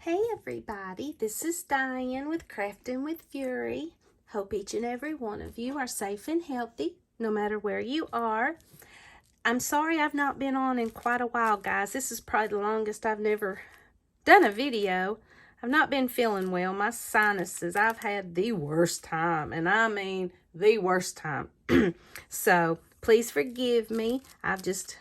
Hey everybody, this is Diane with Crafting with Fury. Hope each and every one of you are safe and healthy, no matter where you are. I'm sorry I've not been on in quite a while, guys. This is probably the longest I've never done a video. I've not been feeling well. My sinuses, I've had the worst time, and I mean the worst time. So please forgive me. I've just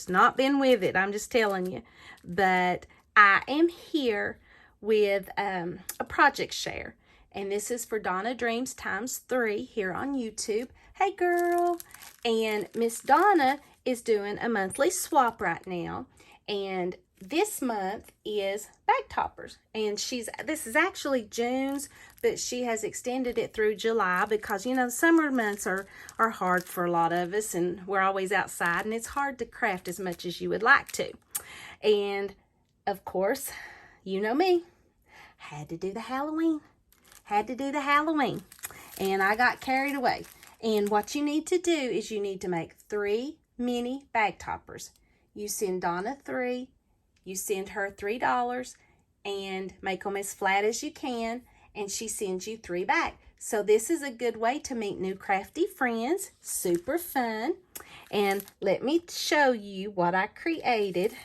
not been with it. I'm just telling you. But I am here with a project share, and this is for Donna Dreams x3 here on YouTube. Hey girl. And Miss Donna is doing a monthly swap right now, and this month is bag toppers, and this is actually June's, but she has extended it through July because, you know, summer months are hard for a lot of us, and we're always outside, and it's hard to craft as much as you would like to. And of course, you know me, had to do the Halloween, and I got carried away. And what you need to do is you need to make 3 mini bag toppers. You send Donna 3, you send her $3, and make them as flat as you can, and she sends you 3 back. So this is a good way to meet new crafty friends. Super fun. And let me show you what I created.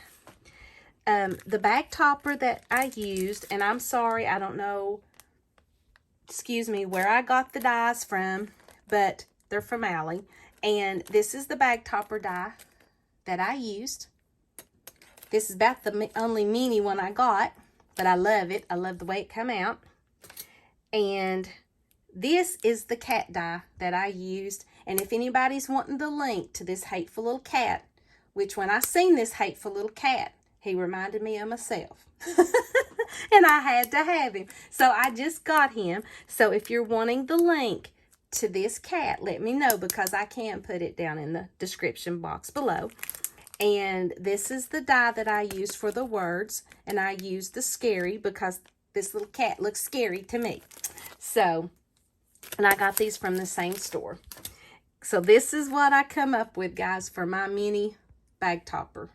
The bag topper that I used, and I'm sorry, I don't know, excuse me, where I got the dies from, but they're from Allie. And this is the bag topper die that I used. This is about the only mini one I got, but I love it. I love the way it come out. And this is the cat die that I used. And if anybody's wanting the link to this hateful little cat, which when I seen this hateful little cat, he reminded me of myself. And I had to have him. So I just got him. So if you're wanting the link to this cat, let me know, because I can put it down in the description box below. And this is the die that I used for the words. And I used the scary because this little cat looks scary to me. So, and I got these from the same store. So this is what I come up with, guys, for my mini bag topper.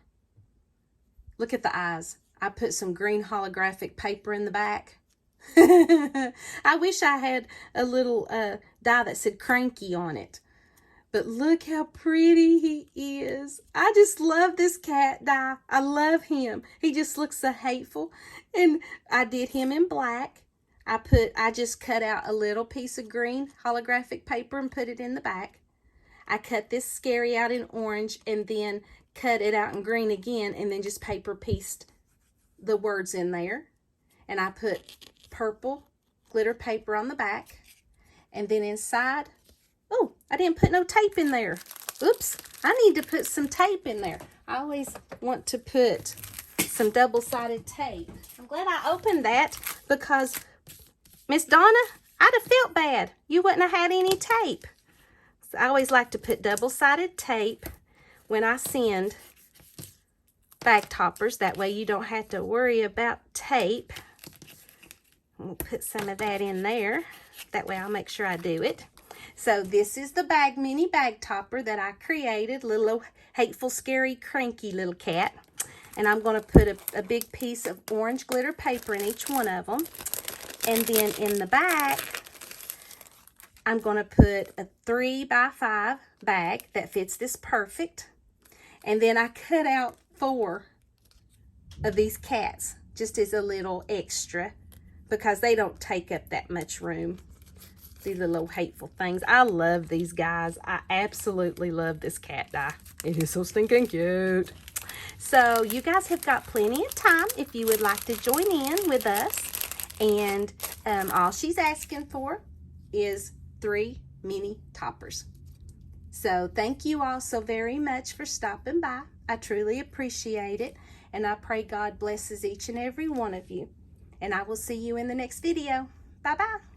Look at the eyes. I put some green holographic paper in the back. I wish I had a little die that said cranky on it. But look how pretty he is. I just love this cat die. I love him. He just looks so hateful. And I did him in black. I just cut out a little piece of green holographic paper and put it in the back. I cut this scary out in orange and then cut it out in green again, and then just paper pieced the words in there. And I put purple glitter paper on the back. And then inside, oh, I didn't put no tape in there. Oops, I need to put some tape in there. I always want to put some double-sided tape. I'm glad I opened that, because Miss Donna, I'd have felt bad. You wouldn't have had any tape. So I always like to put double-sided tape when I send bag toppers. That way you don't have to worry about tape. We'll put some of that in there. That way I'll make sure I do it. So this is the mini bag topper that I created. Little hateful, scary, cranky little cat. And I'm going to put a big piece of orange glitter paper in each one of them. And then in the back, I'm going to put a 3x5 bag that fits this perfect. And then I cut out 4 of these cats just as a little extra, because they don't take up that much room. These are little hateful things. I love these guys. I absolutely love this cat die. It is so stinking cute. So you guys have got plenty of time if you would like to join in with us. And all she's asking for is 3 mini toppers. So thank you all so very much for stopping by. I truly appreciate it. And I pray God blesses each and every one of you. And I will see you in the next video. Bye-bye.